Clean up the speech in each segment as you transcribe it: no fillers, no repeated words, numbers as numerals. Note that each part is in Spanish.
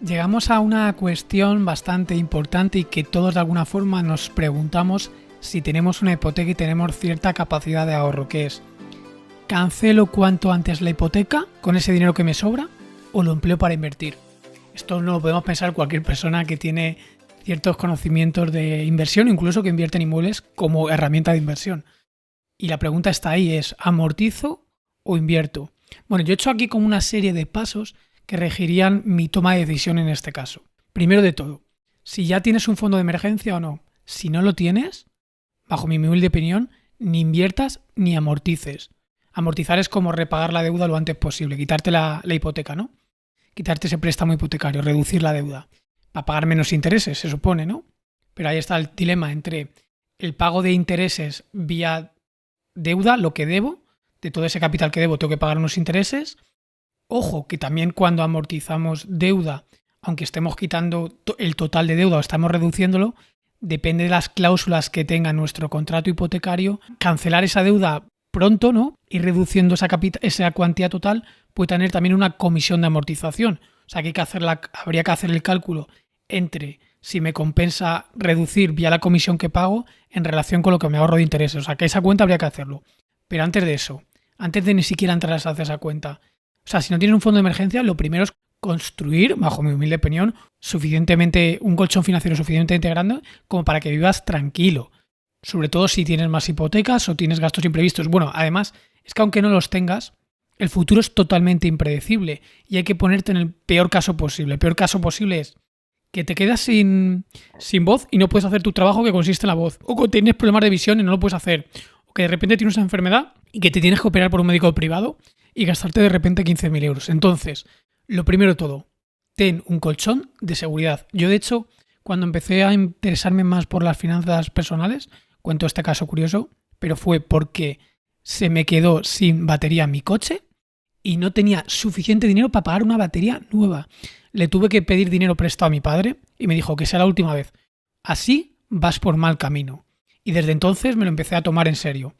Llegamos a una cuestión bastante importante y que todos de alguna forma nos preguntamos si tenemos una hipoteca y tenemos cierta capacidad de ahorro, que es: ¿cancelo cuanto antes la hipoteca con ese dinero que me sobra o lo empleo para invertir? Esto no lo podemos pensar cualquier persona que tiene ciertos conocimientos de inversión, incluso que invierte en inmuebles como herramienta de inversión. Y la pregunta está ahí, es: ¿amortizo o invierto? Bueno, yo he hecho aquí como una serie de pasos que regirían mi toma de decisión en este caso. Primero de todo, si ya tienes un fondo de emergencia o no. Si no lo tienes, bajo mi humilde opinión, ni inviertas ni amortices. Amortizar es como repagar la deuda lo antes posible, quitarte la hipoteca, ¿no? Quitarte ese préstamo hipotecario, reducir la deuda, para pagar menos intereses, se supone, ¿no? Pero ahí está el dilema entre el pago de intereses vía deuda, lo que debo, de todo ese capital que debo tengo que pagar unos intereses. Ojo, que también cuando amortizamos deuda, aunque estemos quitando el total de deuda o estamos reduciéndolo, depende de las cláusulas que tenga nuestro contrato hipotecario, cancelar esa deuda pronto, ¿no? Y reduciendo esa cuantía total puede tener también una comisión de amortización. O sea que habría que hacer el cálculo entre si me compensa reducir vía la comisión que pago en relación con lo que me ahorro de intereses. O sea que esa cuenta habría que hacerlo. Pero antes de eso, antes de ni siquiera entrar a hacer esa cuenta, o sea, si no tienes un fondo de emergencia, lo primero es construir, bajo mi humilde opinión, un colchón financiero suficientemente grande como para que vivas tranquilo. Sobre todo si tienes más hipotecas o tienes gastos imprevistos. Bueno, además, es que aunque no los tengas, el futuro es totalmente impredecible y hay que ponerte en el peor caso posible. El peor caso posible es que te quedas sin voz y no puedes hacer tu trabajo, que consiste en la voz. O que tienes problemas de visión y no lo puedes hacer. O que de repente tienes una enfermedad y que te tienes que operar por un médico privado y gastarte de repente 15.000 euros. Entonces, lo primero de todo, ten un colchón de seguridad. Yo, de hecho, cuando empecé a interesarme más por las finanzas personales, cuento este caso curioso, pero fue porque se me quedó sin batería mi coche y no tenía suficiente dinero para pagar una batería nueva. Le tuve que pedir dinero prestado a mi padre y me dijo que sea la última vez. Así vas por mal camino. Y desde entonces me lo empecé a tomar en serio.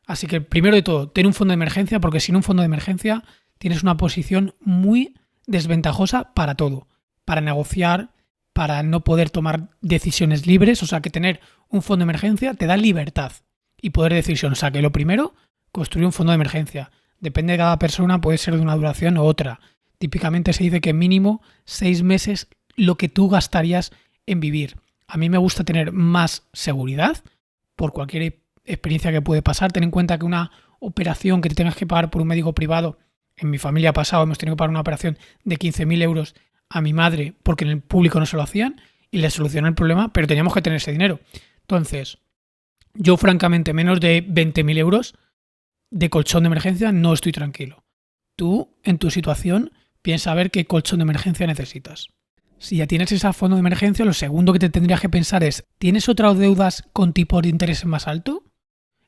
Así que primero de todo, ten un fondo de emergencia, porque sin un fondo de emergencia tienes una posición muy desventajosa para todo. Para negociar, para no poder tomar decisiones libres. O sea que tener un fondo de emergencia te da libertad y poder de decisión. O sea que lo primero, construir un fondo de emergencia. Depende de cada persona, puede ser de una duración u otra. Típicamente se dice que mínimo 6 meses lo que tú gastarías en vivir. A mí me gusta tener más seguridad por cualquier experiencia que puede pasar. Ten en cuenta que una operación que te tengas que pagar por un médico privado, en mi familia ha pasado, hemos tenido que pagar una operación de 15.000 euros a mi madre porque en el público no se lo hacían y le solucionó el problema, pero teníamos que tener ese dinero. Entonces, yo francamente menos de 20.000 euros de colchón de emergencia no estoy tranquilo. Tú, en tu situación, piensa a ver qué colchón de emergencia necesitas. Si ya tienes ese fondo de emergencia, lo segundo que te tendrías que pensar es: ¿tienes otras deudas con tipo de interés más alto?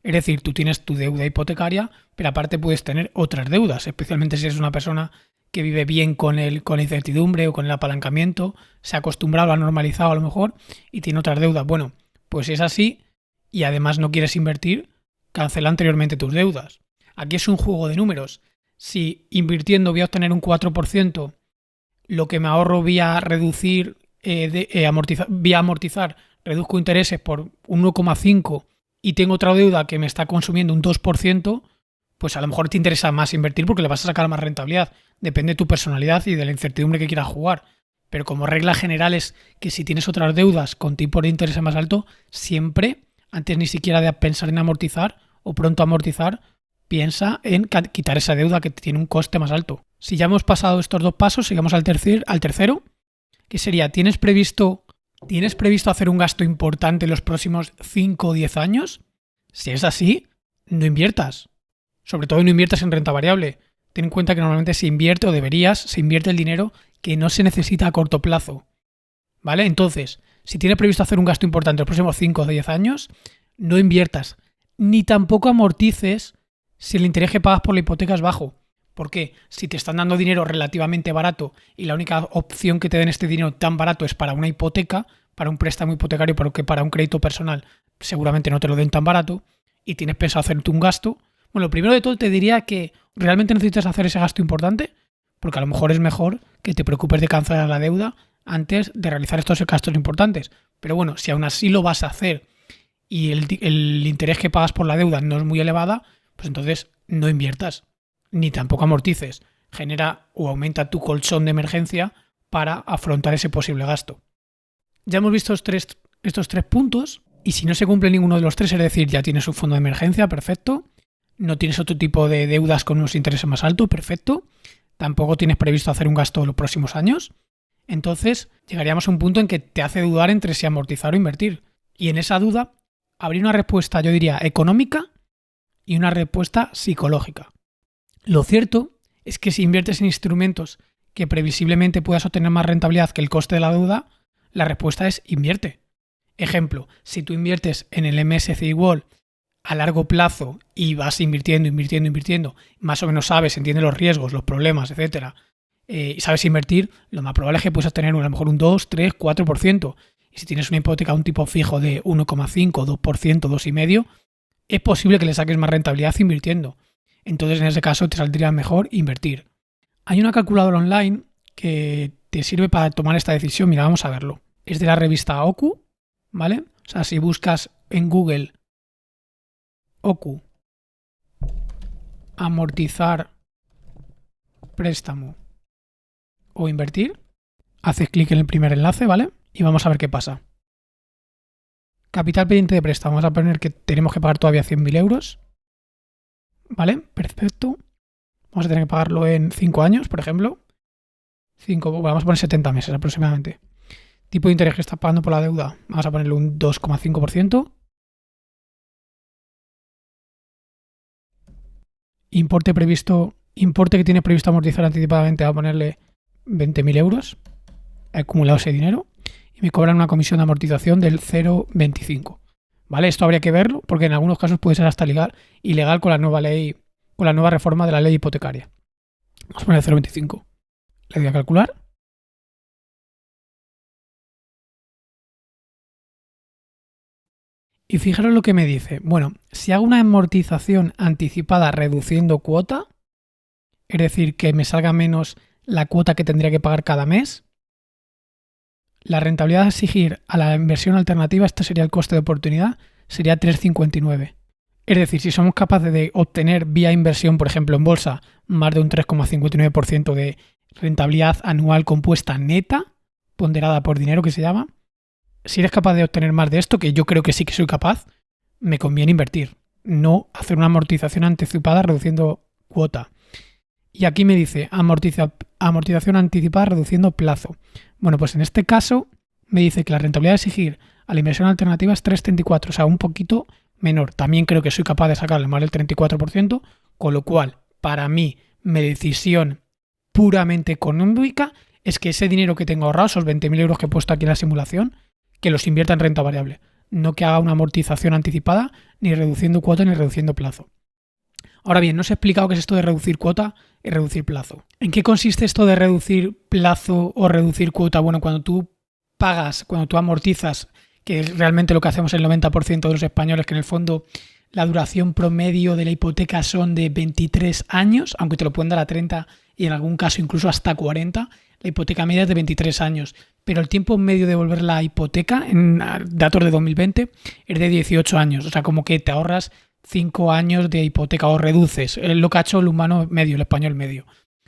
Es decir, tú tienes tu deuda hipotecaria, pero aparte puedes tener otras deudas, especialmente si eres una persona que vive bien con la incertidumbre o con el apalancamiento, se ha acostumbrado, lo ha normalizado a lo mejor y tiene otras deudas. Bueno, pues si es así y además no quieres invertir, cancela anteriormente tus deudas. Aquí es un juego de números. Si invirtiendo voy a obtener un 4%, lo que me ahorro vía amortizar, reduzco intereses por un 1,5% y tengo otra deuda que me está consumiendo un 2%, pues a lo mejor te interesa más invertir porque le vas a sacar más rentabilidad. Depende de tu personalidad y de la incertidumbre que quieras jugar. Pero como regla general es que si tienes otras deudas con tipo de interés más alto, siempre, antes ni siquiera de pensar en amortizar o pronto amortizar, piensa en quitar esa deuda que tiene un coste más alto. Si ya hemos pasado estos dos pasos, sigamos al tercero, que sería: ¿tienes previsto hacer un gasto importante en los próximos 5 o 10 años? Si es así, no inviertas. Sobre todo no inviertas en renta variable. Ten en cuenta que normalmente se invierte el dinero que no se necesita a corto plazo. ¿Vale? Entonces, si tienes previsto hacer un gasto importante en los próximos 5 o 10 años, no inviertas. Ni tampoco amortices si el interés que pagas por la hipoteca es bajo. Porque si te están dando dinero relativamente barato y la única opción que te den este dinero tan barato es para una hipoteca, para un préstamo hipotecario, porque para un crédito personal seguramente no te lo den tan barato y tienes pensado hacerte un gasto, bueno, lo primero de todo te diría que realmente necesitas hacer ese gasto importante, porque a lo mejor es mejor que te preocupes de cancelar la deuda antes de realizar estos gastos importantes. Pero bueno, si aún así lo vas a hacer y el interés que pagas por la deuda no es muy elevada, pues entonces no inviertas, ni tampoco amortices. Genera o aumenta tu colchón de emergencia para afrontar ese posible gasto. Ya hemos visto estos tres puntos, y si no se cumple ninguno de los tres, es decir, ya tienes un fondo de emergencia, perfecto. No tienes otro tipo de deudas con unos intereses más altos, perfecto. Tampoco tienes previsto hacer un gasto en los próximos años. Entonces, llegaríamos a un punto en que te hace dudar entre si amortizar o invertir. Y en esa duda, habría una respuesta, yo diría, económica y una respuesta psicológica. Lo cierto es que si inviertes en instrumentos que previsiblemente puedas obtener más rentabilidad que el coste de la deuda, la respuesta es invierte. Ejemplo, si tú inviertes en el MSCI World a largo plazo y vas invirtiendo, más o menos sabes, entiendes los riesgos, los problemas, etcétera, y sabes invertir, lo más probable es que puedas obtener a lo mejor un 2, 3, 4%. Y si tienes una hipoteca a un tipo fijo de 1,5, 2%, 2,5%, es posible que le saques más rentabilidad invirtiendo. Entonces, en ese caso, te saldría mejor invertir. Hay una calculadora online que te sirve para tomar esta decisión. Mira, vamos a verlo. Es de la revista OKU, ¿vale? O sea, si buscas en Google OKU, amortizar, préstamo o invertir, haces clic en el primer enlace, ¿vale? Y vamos a ver qué pasa. Capital pendiente de préstamo. Vamos a poner que tenemos que pagar todavía 100.000 euros. ¿Vale? Perfecto. Vamos a tener que pagarlo en 5 años, por ejemplo. Vamos a poner 70 meses aproximadamente. Tipo de interés que estás pagando por la deuda. Vamos a ponerle un 2,5%. Importe que tienes previsto amortizar anticipadamente, va a ponerle 20.000 euros. He acumulado ese dinero. Y me cobran una comisión de amortización del 0,25. ¿Vale? Esto habría que verlo porque en algunos casos puede ser hasta ilegal con la nueva ley, con la nueva reforma de la ley hipotecaria. Vamos a poner 0,25. Le doy a calcular. Y fijaros lo que me dice. Bueno, si hago una amortización anticipada reduciendo cuota, es decir, que me salga menos la cuota que tendría que pagar cada mes, la rentabilidad a exigir a la inversión alternativa, este sería el coste de oportunidad, sería 3,59. Es decir, si somos capaces de obtener vía inversión, por ejemplo, en bolsa, más de un 3,59% de rentabilidad anual compuesta neta, ponderada por dinero que se llama, si eres capaz de obtener más de esto, que yo creo que sí que soy capaz, me conviene invertir, no hacer una amortización anticipada reduciendo cuota. Y aquí me dice amortización anticipada reduciendo plazo. Bueno, pues en este caso me dice que la rentabilidad a exigir a la inversión alternativa es 3,34, o sea, un poquito menor. También creo que soy capaz de sacarle más del 34%, con lo cual, para mí, mi decisión puramente económica es que ese dinero que tengo ahorrado, esos 20.000 euros que he puesto aquí en la simulación, que los invierta en renta variable. No que haga una amortización anticipada, ni reduciendo cuota, ni reduciendo plazo. Ahora bien, no os he explicado qué es esto de reducir cuota y reducir plazo. ¿En qué consiste esto de reducir plazo o reducir cuota? Bueno, cuando tú pagas, cuando tú amortizas, que es realmente lo que hacemos el 90% de los españoles, que en el fondo la duración promedio de la hipoteca son de 23 años, aunque te lo pueden dar a 30 y en algún caso incluso hasta 40, la hipoteca media es de 23 años, pero el tiempo medio de devolver la hipoteca en datos de 2020 es de 18 años, o sea, como que te ahorras 5 años de hipoteca o reduces, es lo que ha hecho el humano medio, el español medio.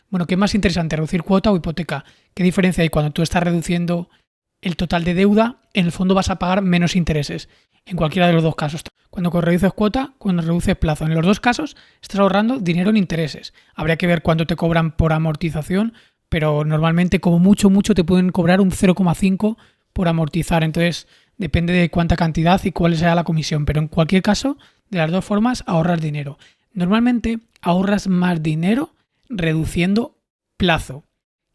Bueno, ¿qué es más interesante, reducir cuota o hipoteca? ¿Qué diferencia hay cuando tú estás reduciendo el total de deuda? En el fondo vas a pagar menos intereses, en cualquiera de los dos casos. Cuando reduces cuota, cuando reduces plazo. En los dos casos estás ahorrando dinero en intereses. Habría que ver cuánto te cobran por amortización, pero normalmente como mucho te pueden cobrar un 0,5 por amortizar. Entonces depende de cuánta cantidad y cuál sea la comisión. Pero en cualquier caso, de las dos formas, ahorrar dinero. Normalmente ahorras más dinero reduciendo plazo.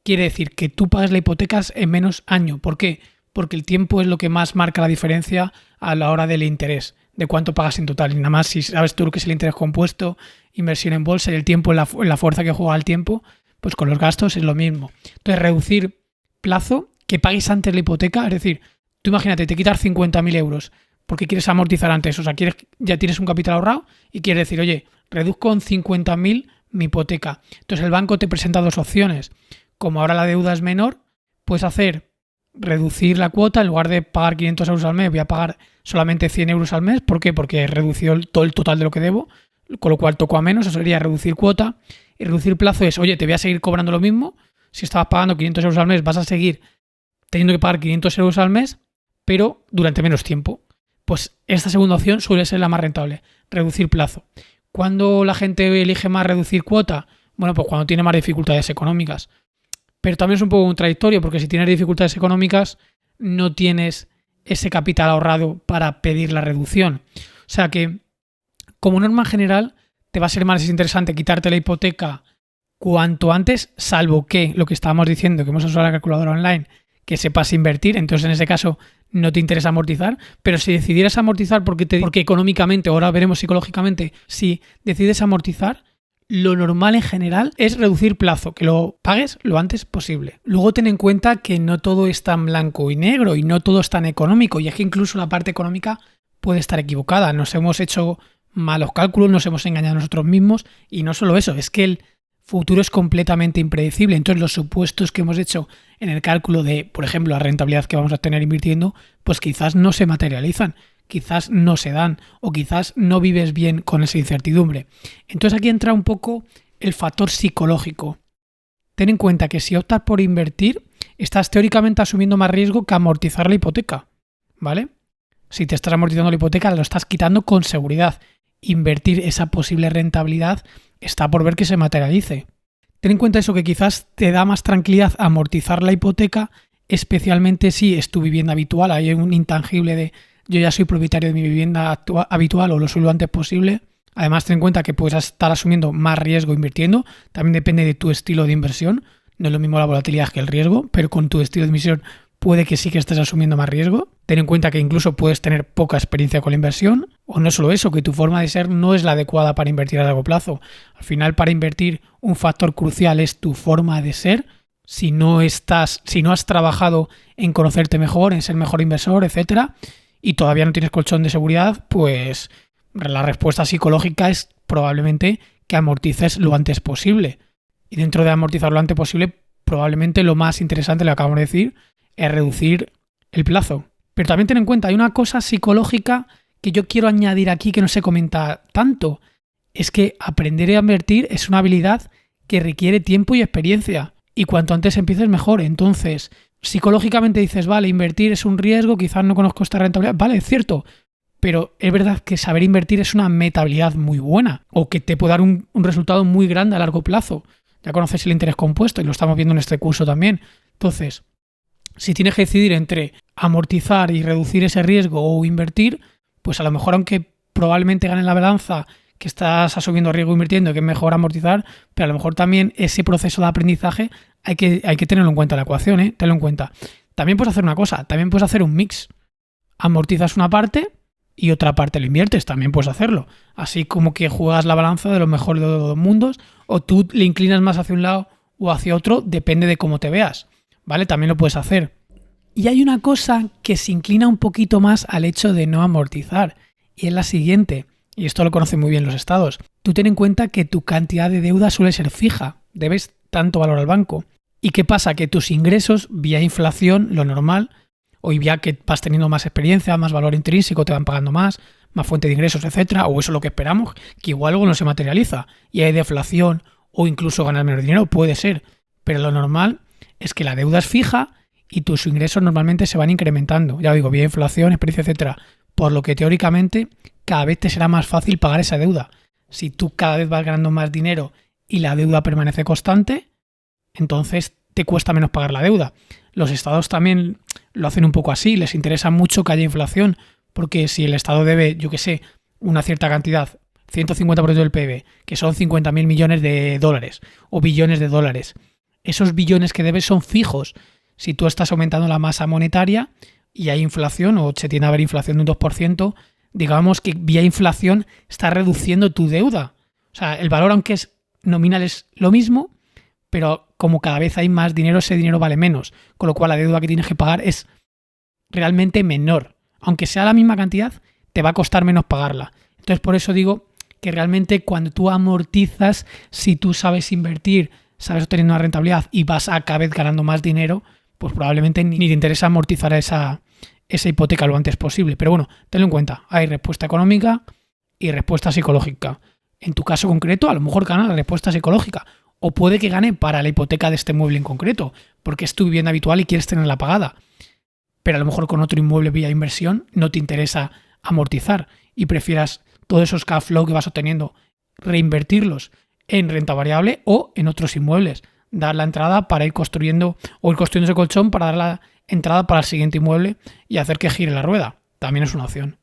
Quiere decir que tú pagas la hipoteca en menos año. ¿Por qué? Porque el tiempo es lo que más marca la diferencia a la hora del interés, de cuánto pagas en total. Y nada más si sabes tú lo que es el interés compuesto, inversión en bolsa y el tiempo, la fuerza que juega el tiempo, pues con los gastos es lo mismo. Entonces, reducir plazo, que pagues antes la hipoteca, es decir, tú imagínate, te quitas 50.000 euros porque quieres amortizar antes, o sea, ya tienes un capital ahorrado y quieres decir, oye, reduzco en 50.000 mi hipoteca. Entonces el banco te presenta dos opciones. Como ahora la deuda es menor, puedes reducir la cuota. En lugar de pagar 500 euros al mes, voy a pagar solamente 100 euros al mes. ¿Por qué? Porque he reducido todo el total de lo que debo, con lo cual toco a menos. Eso sería reducir cuota. Y reducir plazo es, oye, te voy a seguir cobrando lo mismo. Si estabas pagando 500 euros al mes, vas a seguir teniendo que pagar 500 euros al mes, pero durante menos tiempo. Pues esta segunda opción suele ser la más rentable, reducir plazo. ¿Cuándo la gente elige más reducir cuota? Bueno, pues cuando tiene más dificultades económicas. Pero también es un poco contradictorio, porque si tienes dificultades económicas, no tienes ese capital ahorrado para pedir la reducción. O sea que, como norma general, te va a ser más interesante quitarte la hipoteca cuanto antes, salvo que lo que estábamos diciendo, que hemos usado la calculadora online, que sepas invertir. Entonces, en ese caso, no te interesa amortizar. Pero si decidieras amortizar porque económicamente, ahora veremos psicológicamente, si decides amortizar, lo normal en general es reducir plazo, que lo pagues lo antes posible. Luego ten en cuenta que no todo es tan blanco y negro y no todo es tan económico, y es que incluso la parte económica puede estar equivocada. Nos hemos hecho malos cálculos, nos hemos engañado a nosotros mismos, y no solo eso, es que el futuro es completamente impredecible. Entonces los supuestos que hemos hecho en el cálculo de, por ejemplo, la rentabilidad que vamos a tener invirtiendo, pues quizás no se materializan, quizás no se dan, o quizás no vives bien con esa incertidumbre. Entonces aquí entra un poco el factor psicológico. Ten en cuenta que si optas por invertir, estás teóricamente asumiendo más riesgo que amortizar la hipoteca, ¿vale? Si te estás amortizando la hipoteca, lo estás quitando con seguridad. Invertir esa posible rentabilidad está por ver que se materialice. Ten en cuenta eso, que quizás te da más tranquilidad amortizar la hipoteca, especialmente si es tu vivienda habitual. Hay un intangible de yo ya soy propietario de mi vivienda habitual o lo soy lo antes posible. Además, ten en cuenta que puedes estar asumiendo más riesgo invirtiendo. También depende de tu estilo de inversión. No es lo mismo la volatilidad que el riesgo, pero con tu estilo de inversión puede que sí que estés asumiendo más riesgo. Ten en cuenta que incluso puedes tener poca experiencia con la inversión, o no solo eso, que tu forma de ser no es la adecuada para invertir a largo plazo. Al final, para invertir, un factor crucial es tu forma de ser. Si no has trabajado en conocerte mejor, en ser mejor inversor, etcétera, y todavía no tienes colchón de seguridad, pues la respuesta psicológica es probablemente que amortices lo antes posible. Y dentro de amortizar lo antes posible, probablemente lo más interesante, lo acabamos de decir, es reducir el plazo. Pero también ten en cuenta, hay una cosa psicológica que yo quiero añadir aquí que no se comenta tanto. Es que aprender a invertir es una habilidad que requiere tiempo y experiencia. Y cuanto antes empieces, mejor. Entonces, psicológicamente dices, vale, invertir es un riesgo, quizás no conozco esta rentabilidad. Vale, es cierto. Pero es verdad que saber invertir es una metahabilidad muy buena, o que te puede dar un resultado muy grande a largo plazo. Ya conoces el interés compuesto y lo estamos viendo en este curso también. Entonces, si tienes que decidir entre amortizar y reducir ese riesgo o invertir, pues a lo mejor, aunque probablemente gane la balanza que estás asumiendo riesgo invirtiendo, que es mejor amortizar, pero a lo mejor también ese proceso de aprendizaje hay que tenerlo en cuenta en la ecuación, tenlo en cuenta. También puedes hacer una cosa, también puedes hacer un mix. Amortizas una parte y otra parte lo inviertes, también puedes hacerlo. Así como que juegas la balanza de lo mejor de los dos mundos, o tú le inclinas más hacia un lado o hacia otro, depende de cómo te veas, ¿vale? También lo puedes hacer. Y hay una cosa que se inclina un poquito más al hecho de no amortizar, y es la siguiente, y esto lo conocen muy bien los estados. Tú ten en cuenta que tu cantidad de deuda suele ser fija, debes tanto valor al banco. ¿Y qué pasa? Que tus ingresos, vía inflación, lo normal, o vía que vas teniendo más experiencia, más valor intrínseco, te van pagando más fuente de ingresos, etcétera, o eso es lo que esperamos, que igual algo no se materializa, y hay deflación, o incluso ganar menos dinero, puede ser, pero lo normal es que la deuda es fija y tus ingresos normalmente se van incrementando. Ya digo, vía inflación, experiencia, etcétera. Por lo que teóricamente cada vez te será más fácil pagar esa deuda. Si tú cada vez vas ganando más dinero y la deuda permanece constante, entonces te cuesta menos pagar la deuda. Los estados también lo hacen un poco así, les interesa mucho que haya inflación, porque si el estado debe, yo qué sé, una cierta cantidad, 150% del PIB, que son 50.000 millones de dólares o billones de dólares, esos billones que debes son fijos. Si tú estás aumentando la masa monetaria y hay inflación, o se tiende a haber inflación de un 2%, digamos que vía inflación está reduciendo tu deuda. O sea, el valor, aunque es nominal, es lo mismo, pero como cada vez hay más dinero, ese dinero vale menos. Con lo cual la deuda que tienes que pagar es realmente menor. Aunque sea la misma cantidad, te va a costar menos pagarla. Entonces, por eso digo que realmente cuando tú amortizas, si tú sabes invertir, sabes obtener una rentabilidad y vas a cada vez ganando más dinero, pues probablemente ni te interesa amortizar esa hipoteca lo antes posible. Pero bueno, tenlo en cuenta, hay respuesta económica y respuesta psicológica. En tu caso concreto, a lo mejor gana la respuesta psicológica. O puede que gane para la hipoteca de este mueble en concreto, porque es tu vivienda habitual y quieres tenerla pagada. Pero a lo mejor con otro inmueble vía inversión no te interesa amortizar y prefieras todos esos cash flow que vas obteniendo reinvertirlos en renta variable o en otros inmuebles. Dar la entrada para ir construyendo ese colchón para dar la entrada para el siguiente inmueble y hacer que gire la rueda. También es una opción.